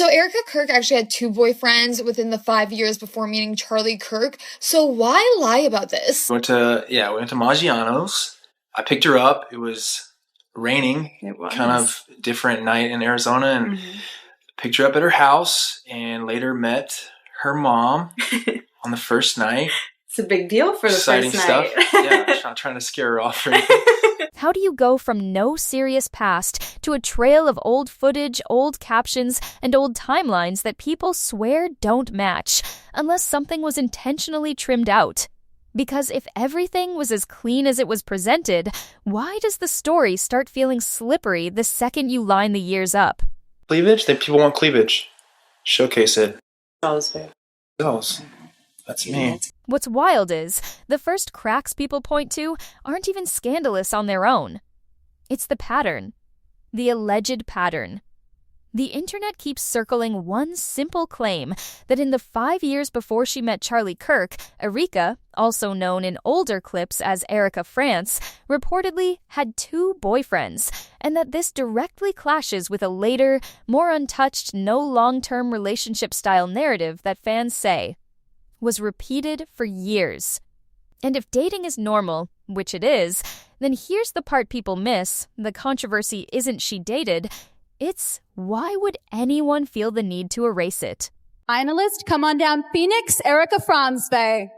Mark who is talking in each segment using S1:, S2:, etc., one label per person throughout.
S1: So Erika Kirk actually had 2 boyfriends within the 5 years before meeting Charlie Kirk. So why lie about this?
S2: We went to Maggiano's. I picked her up. It was raining.
S3: It was.
S2: Kind of different night in Arizona, and picked her up at her house, and later met her mom on the first night.
S3: It's a big deal for the
S2: Exciting
S3: first night.
S2: stuff. Yeah, not trying to scare her off or anything.
S4: How do you go from no serious past to a trail of old footage, old captions, and old timelines that people swear don't match, unless something was intentionally trimmed out? Because if everything was as clean as it was presented, why does the story start feeling slippery the second you line the years up?
S2: Cleavage? People want cleavage. Showcase it.
S3: Those, babe.
S2: Those. That's me.
S4: What's wild is, the first cracks people point to aren't even scandalous on their own. It's the pattern. The alleged pattern. The internet keeps circling one simple claim that in the 5 years before she met Charlie Kirk, Erika, also known in older clips as Erika France, reportedly had 2 boyfriends, and that this directly clashes with a later, more untouched, no long-term relationship-style narrative that fans say was repeated for years. And if dating is normal, which it is, then here's the part people miss. The controversy isn't she dated, it's why would anyone feel the need to erase it?
S5: Finalist, come on down. Phoenix, Erika Fransby.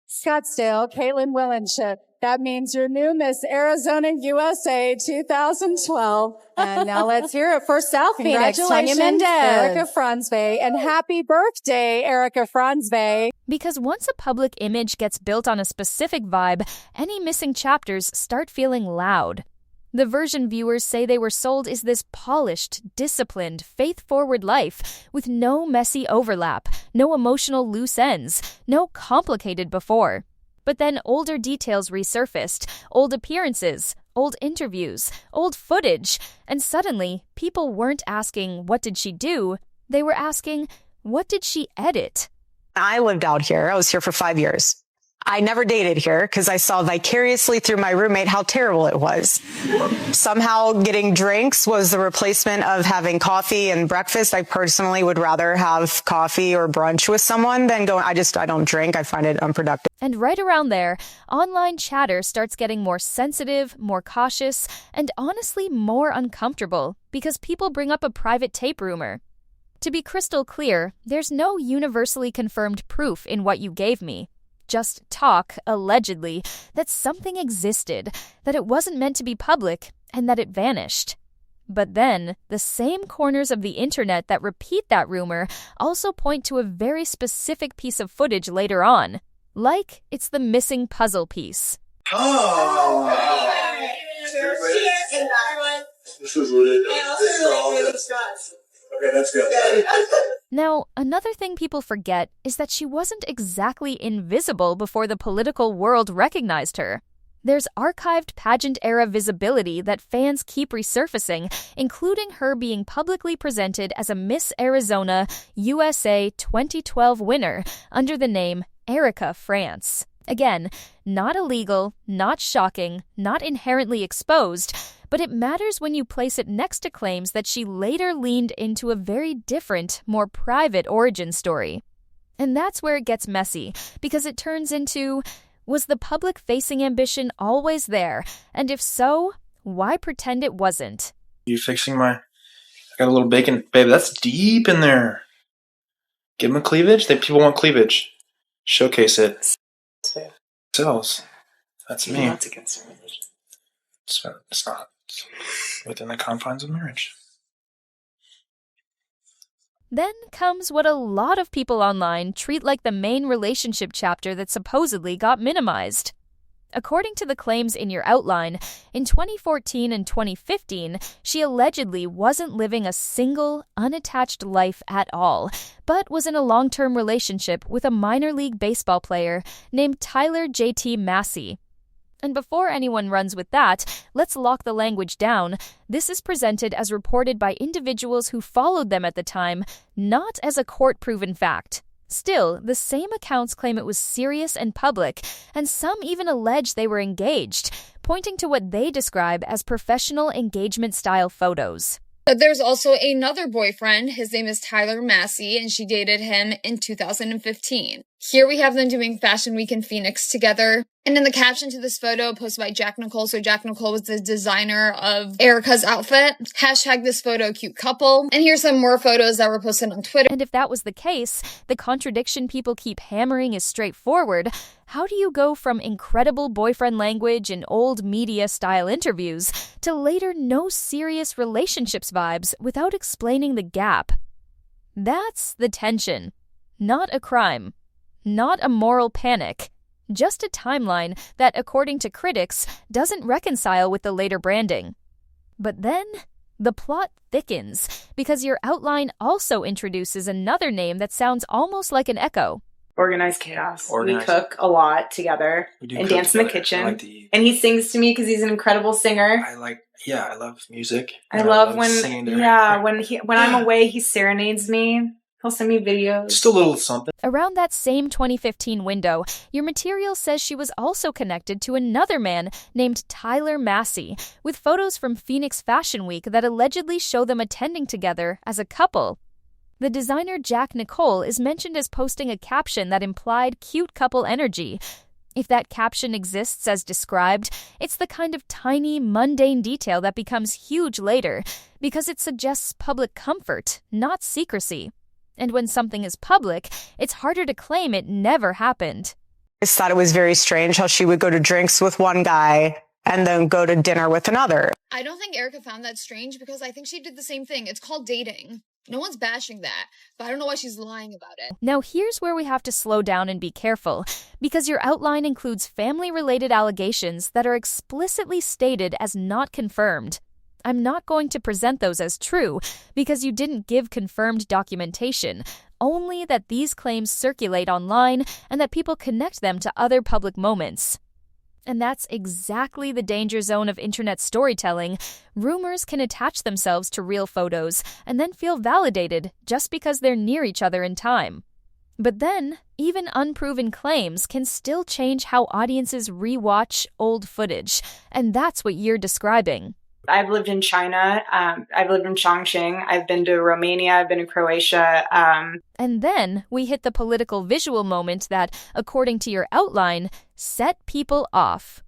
S5: Scottsdale, Caitlin Willenship. That means your new Miss Arizona USA 2012. And now let's hear it for South Phoenix. Tanya Mendez, Erika Fransby, and happy birthday, Erika Fransby.
S4: Because once a public image gets built on a specific vibe, any missing chapters start feeling loud. The version viewers say they were sold is this polished, disciplined, faith-forward life with no messy overlap, no emotional loose ends, no complicated before. But then older details resurfaced, old appearances, old interviews, old footage, and suddenly people weren't asking, what did she do? They were asking, what did she edit?
S6: I lived out here. I was here for 5 years. I never dated here because I saw vicariously through my roommate how terrible it was. Somehow getting drinks was the replacement of having coffee and breakfast. I personally would rather have coffee or brunch with someone than going, I don't drink. I find it unproductive.
S4: And right around there, online chatter starts getting more sensitive, more cautious, and honestly more uncomfortable because people bring up a private tape rumor. To be crystal clear, there's no universally confirmed proof in what you gave me. Just talk, allegedly, that something existed, that it wasn't meant to be public, and that it vanished. But then, the same corners of the internet that repeat that rumor also point to a very specific piece of footage later on. Like it's the missing puzzle piece.
S2: Oh! This is what it is. Okay, that's good.
S4: Now, another thing people forget is that she wasn't exactly invisible before the political world recognized her. There's archived pageant-era visibility that fans keep resurfacing, including her being publicly presented as a Miss Arizona USA 2012 winner under the name Erika France. Again, not illegal, not shocking, not inherently exposed, but it matters when you place it next to claims that she later leaned into a very different, more private origin story. And that's where it gets messy, because it turns into, was the public-facing ambition always there? And if so, why pretend it wasn't?
S2: You fixing I got a little bacon. Babe, that's deep in there. Give them a cleavage? People want cleavage. Showcase it. Sells. That's me.
S3: That's against our religion.
S2: It's not. It's within the confines of marriage.
S4: Then comes what a lot of people online treat like the main relationship chapter that supposedly got minimized. According to the claims in your outline, in 2014 and 2015, she allegedly wasn't living a single, unattached life at all, but was in a long-term relationship with a minor league baseball player named Tyler J.T. Massey. And before anyone runs with that, let's lock the language down. This is presented as reported by individuals who followed them at the time, not as a court-proven fact. Still, the same accounts claim it was serious and public, and some even allege they were engaged. pointing to what they describe as professional engagement-style photos.
S1: But there's also another boyfriend. His name is Tyler Massey, and she dated him in 2015. Here we have them doing Fashion Week in Phoenix together. And in the caption to this photo posted by Jack Nicole, so Jack Nicole was the designer of Erika's outfit, hashtag this photo cute couple. And here's some more photos that were posted on Twitter.
S4: And if that was the case, the contradiction people keep hammering is straightforward. How do you go from incredible boyfriend language and old media-style interviews to later no serious relationships vibes without explaining the gap? That's the tension. Not a crime. Not a moral panic. Just a timeline that, according to critics, doesn't reconcile with the later branding. But then, the plot thickens, because your outline also introduces another name that sounds almost like an echo.
S7: Organized chaos.
S2: Organized.
S7: We cook a lot together and dance in the kitchen. And he sings to me because he's an incredible singer.
S2: I love music.
S7: I love when
S2: singing to
S7: when I'm away, he serenades me. He'll send me videos.
S2: Just a little something.
S4: Around that same 2015 window, your material says she was also connected to another man named Tyler Massey, with photos from Phoenix Fashion Week that allegedly show them attending together as a couple. The designer Jack Nicole is mentioned as posting a caption that implied cute couple energy. If that caption exists as described, it's the kind of tiny, mundane detail that becomes huge later, because it suggests public comfort, not secrecy. And when something is public, it's harder to claim it never happened.
S6: I just thought it was very strange how she would go to drinks with one guy and then go to dinner with another.
S1: I don't think Erika found that strange because I think she did the same thing. It's called dating. No one's bashing that, but I don't know why she's lying about it.
S4: Now here's where we have to slow down and be careful, because your outline includes family-related allegations that are explicitly stated as not confirmed. I'm not going to present those as true, because you didn't give confirmed documentation, only that these claims circulate online and that people connect them to other public moments. And that's exactly the danger zone of internet storytelling. Rumors can attach themselves to real photos and then feel validated just because they're near each other in time. But then, even unproven claims can still change how audiences rewatch old footage, and that's what you're describing.
S7: I've lived in China. I've lived in Chongqing. I've been to Romania. I've been to Croatia.
S4: And then we hit the political visual moment that, according to your outline, set people off.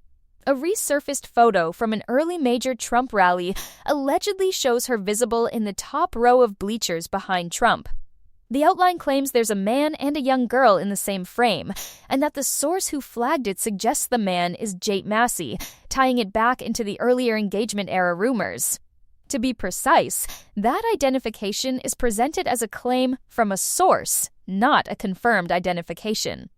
S4: A resurfaced photo from an early major Trump rally allegedly shows her visible in the top row of bleachers behind Trump. The outline claims there's a man and a young girl in the same frame, and that the source who flagged it suggests the man is Jate Massey, tying it back into the earlier engagement-era rumors. To be precise, that identification is presented as a claim from a source, not a confirmed identification.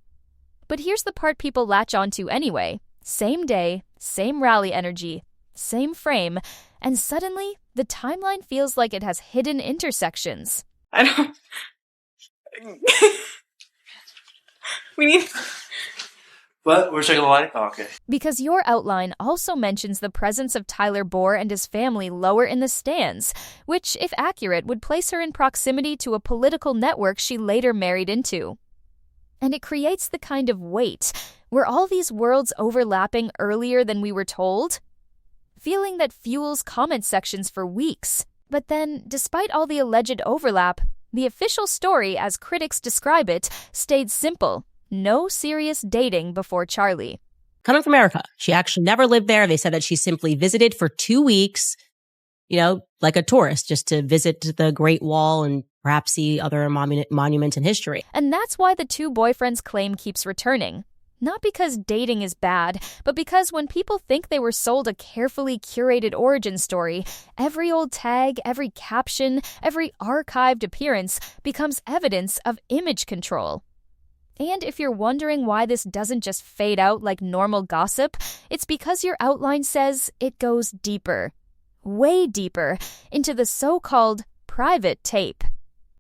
S4: But here's the part people latch onto anyway. Same day, same rally energy, same frame, and suddenly the timeline feels like it has hidden intersections.
S7: I don't... We need...
S2: What? We're checking the light? Oh, okay.
S4: Because your outline also mentions the presence of Tyler Bohr and his family lower in the stands, which, if accurate, would place her in proximity to a political network she later married into. And it creates the kind of weight. Were all these worlds overlapping earlier than we were told? Feeling that fuels comment sections for weeks. But then, despite all the alleged overlap, the official story, as critics describe it, stayed simple. No serious dating before Charlie.
S8: Coming from America. She actually never lived there. They said that she simply visited for 2 weeks, like a tourist, just to visit the Great Wall and perhaps see other monuments in history.
S4: And that's why the two boyfriends' claim keeps returning. Not because dating is bad, but because when people think they were sold a carefully curated origin story, every old tag, every caption, every archived appearance becomes evidence of image control. And if you're wondering why this doesn't just fade out like normal gossip, it's because your outline says it goes deeper, way deeper, into the so-called private tape.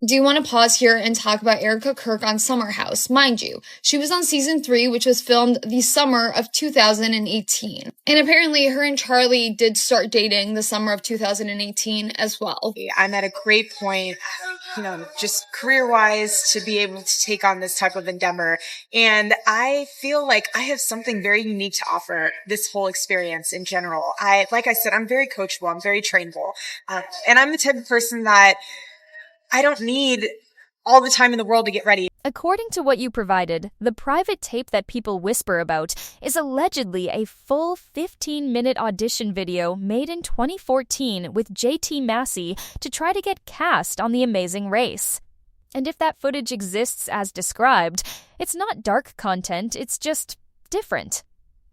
S1: Do you want to pause here and talk about Erika Kirk on Summer House? Mind you, she was on season 3, which was filmed the summer of 2018. And apparently her and Charlie did start dating the summer of 2018 as well.
S9: I'm at a great point, just career-wise to be able to take on this type of endeavor. And I feel like I have something very unique to offer this whole experience in general. Like I said, I'm very coachable. I'm very trainable. And I'm the type of person that I don't need all the time in the world to get ready.
S4: According to what you provided, the private tape that people whisper about is allegedly a full 15-minute audition video made in 2014 with JT Massey to try to get cast on The Amazing Race. And if that footage exists as described, it's not dark content, it's just different.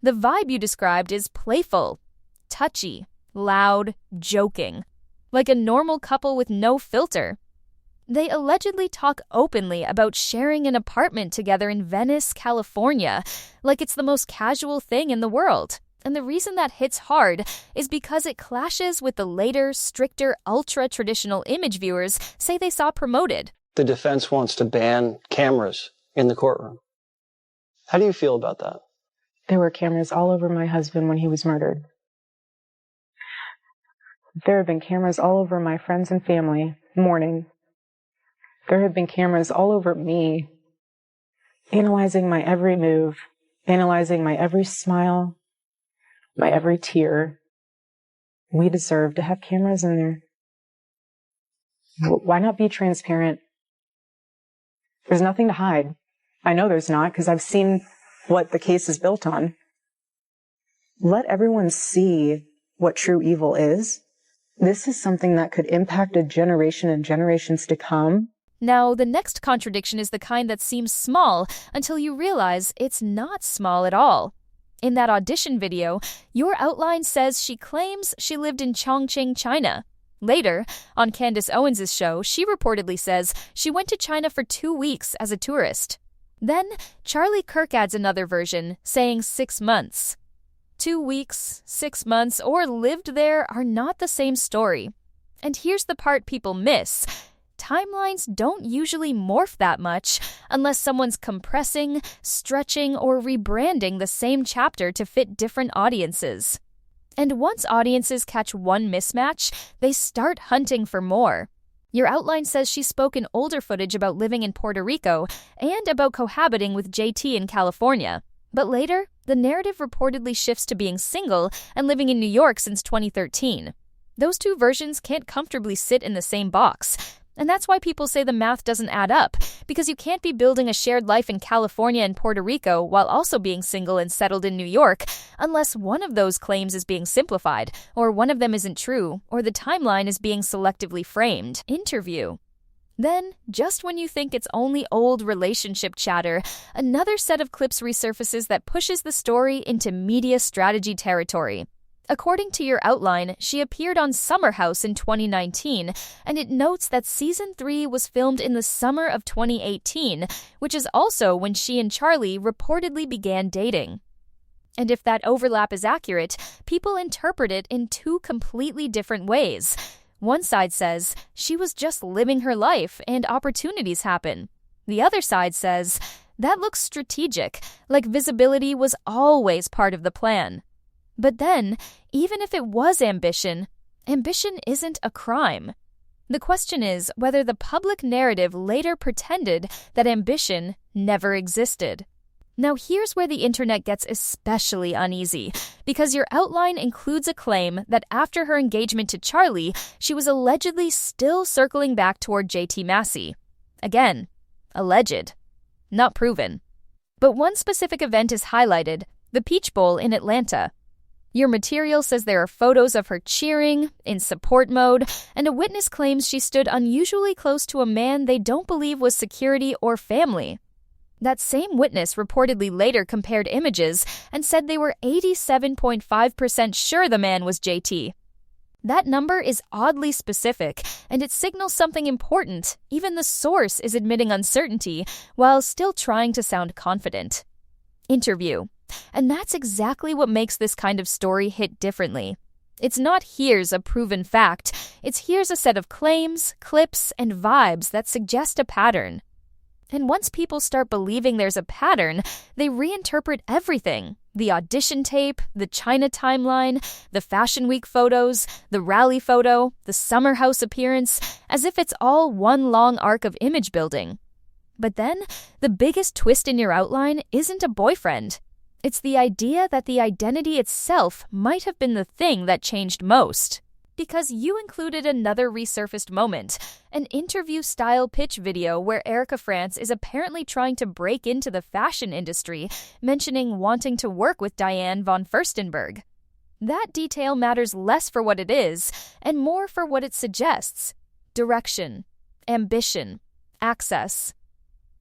S4: The vibe you described is playful, touchy, loud, joking, like a normal couple with no filter. They allegedly talk openly about sharing an apartment together in Venice, California, like it's the most casual thing in the world. And the reason that hits hard is because it clashes with the later, stricter, ultra-traditional image viewers say they saw promoted.
S10: The defense wants to ban cameras in the courtroom. How do you feel about that?
S11: There were cameras all over my husband when he was murdered. There have been cameras all over my friends and family mourning. There have been cameras all over me, analyzing my every move, analyzing my every smile, my every tear. We deserve to have cameras in there. Why not be transparent? There's nothing to hide. I know there's not, because I've seen what the case is built on. Let everyone see what true evil is. This is something that could impact a generation and generations to come.
S4: Now, the next contradiction is the kind that seems small until you realize it's not small at all. In that audition video, your outline says she claims she lived in Chongqing, China. Later, on Candace Owens' show, she reportedly says she went to China for 2 weeks as a tourist. Then, Charlie Kirk adds another version, saying 6 months. 2 weeks, 6 months, or lived there are not the same story. And here's the part people miss. Timelines don't usually morph that much unless someone's compressing, stretching, or rebranding the same chapter to fit different audiences. And once audiences catch one mismatch, they start hunting for more. Your outline says she spoke in older footage about living in Puerto Rico and about cohabiting with JT in California. But later, the narrative reportedly shifts to being single and living in New York since 2013. Those two versions can't comfortably sit in the same box. And that's why people say the math doesn't add up, because you can't be building a shared life in California and Puerto Rico while also being single and settled in New York, unless one of those claims is being simplified, or one of them isn't true, or the timeline is being selectively framed. Interview. Then, just when you think it's only old relationship chatter, another set of clips resurfaces that pushes the story into media strategy territory. According to your outline, she appeared on Summer House in 2019, and it notes that Season 3 was filmed in the summer of 2018, which is also when she and Charlie reportedly began dating. And if that overlap is accurate, people interpret it in two completely different ways. One side says, she was just living her life and opportunities happen. The other side says, that looks strategic, like visibility was always part of the plan. But then, even if it was ambition, ambition isn't a crime. The question is whether the public narrative later pretended that ambition never existed. Now here's where the internet gets especially uneasy, because your outline includes a claim that after her engagement to Charlie, she was allegedly still circling back toward JT Massey. Again, alleged, not proven. But one specific event is highlighted, the Peach Bowl in Atlanta. Your material says there are photos of her cheering, in support mode, and a witness claims she stood unusually close to a man they don't believe was security or family. That same witness reportedly later compared images and said they were 87.5% sure the man was JT. That number is oddly specific, and it signals something important. Even the source is admitting uncertainty while still trying to sound confident. Interview. And that's exactly what makes this kind of story hit differently. It's not here's a proven fact, it's here's a set of claims, clips, and vibes that suggest a pattern. And once people start believing there's a pattern, they reinterpret everything. The audition tape, the China timeline, the Fashion Week photos, the rally photo, the summer house appearance, as if it's all one long arc of image building. But then, the biggest twist in your outline isn't a boyfriend. It's the idea that the identity itself might have been the thing that changed most. Because you included another resurfaced moment, an interview-style pitch video where Erika France is apparently trying to break into the fashion industry, mentioning wanting to work with Diane von Furstenberg. That detail matters less for what it is, and more for what it suggests. Direction, ambition, access.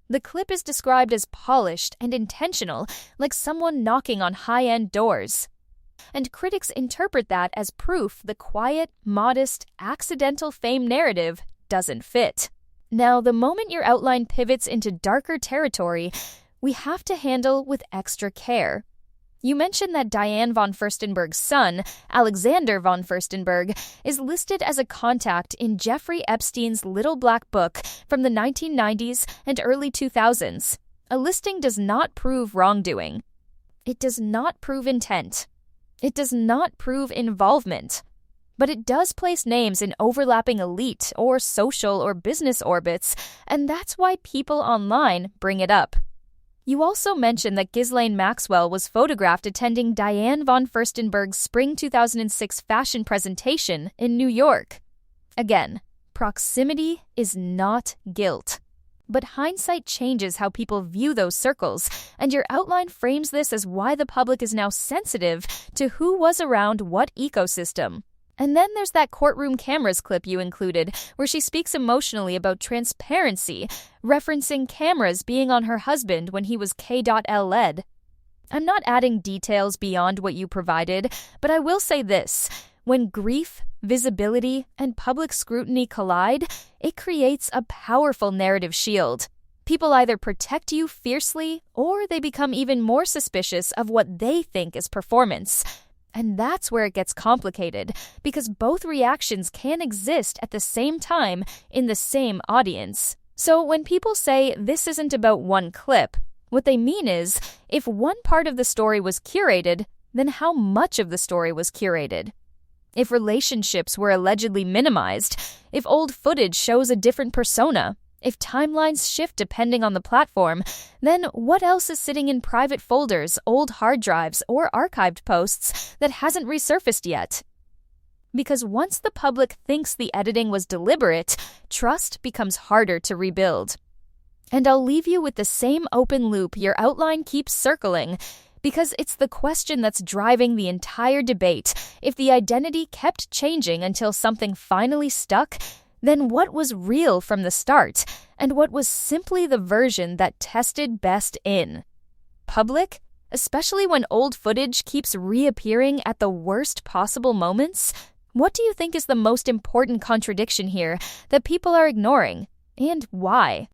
S4: The clip is described as polished and intentional, like someone knocking on high-end doors. And critics interpret that as proof the quiet, modest, accidental fame narrative doesn't fit. Now, the moment your outline pivots into darker territory, we have to handle with extra care. You mentioned that Diane von Furstenberg's son, Alexander von Furstenberg, is listed as a contact in Jeffrey Epstein's Little Black Book from the 1990s and early 2000s. A listing does not prove wrongdoing. It does not prove intent. It does not prove involvement. But it does place names in overlapping elite or social or business orbits, and that's why people online bring it up. You also mentioned that Ghislaine Maxwell was photographed attending Diane von Furstenberg's spring 2006 fashion presentation in New York. Again, proximity is not guilt. But hindsight changes how people view those circles, and your outline frames this as why the public is now sensitive to who was around what ecosystem. And then there's that courtroom cameras clip you included, where she speaks emotionally about transparency, referencing cameras being on her husband when he was K.L.ed. I'm not adding details beyond what you provided, but I will say this. When grief, visibility, and public scrutiny collide, it creates a powerful narrative shield. People either protect you fiercely, or they become even more suspicious of what they think is performance. And that's where it gets complicated, because both reactions can exist at the same time in the same audience. So when people say this isn't about one clip, what they mean is, if one part of the story was curated, then how much of the story was curated? If relationships were allegedly minimized, if old footage shows a different persona, if timelines shift depending on the platform, then what else is sitting in private folders, old hard drives, or archived posts that hasn't resurfaced yet? Because once the public thinks the editing was deliberate, trust becomes harder to rebuild. And I'll leave you with the same open loop your outline keeps circling, because it's the question that's driving the entire debate. If the identity kept changing until something finally stuck, then what was real from the start, and what was simply the version that tested best in? Public, especially when old footage keeps reappearing at the worst possible moments? What do you think is the most important contradiction here that people are ignoring, and why?